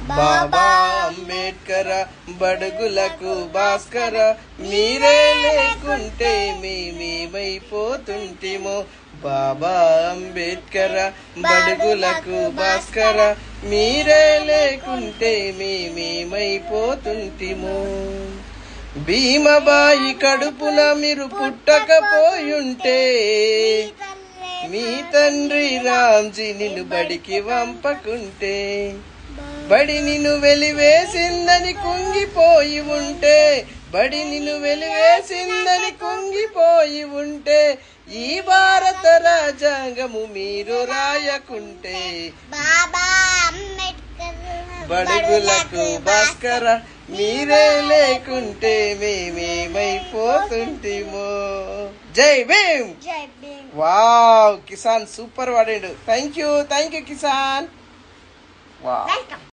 బాబా అంబేద్కర్ బడుగులకు భాస్కర మీరే లేకుంటే మేమేమైపోతుంటిమో బాబా అంబేద్కర్ బడుగులకు భాస్కర మీరే లేకుంటే మేమేమైపోతుంటిమో భీమబాయి కడుపున మీరు పుట్టకపోయుంటే మీ తండ్రి రామ్జీ నిన్ను బడికి వంపకుంటే బడి నిన్ను వెలివేసిందని కుంగిపోయి ఉంటే బడి నిన్ను వెలివేసిందని కుంగిపోయి ఉంటే ఈ భారత రాజ్యాంగము మీరు రాయకుంటే బాబా అంబేద్కర్ బడుగులకు భాస్కర మీరే లేకుంటే మేమేమైపోతుంటిమో జై భీమ్. జై భీమ్. వావ్ కిసాన్ సూపర్ వాడాడు. Thank you Kisan. Wow. Welcome.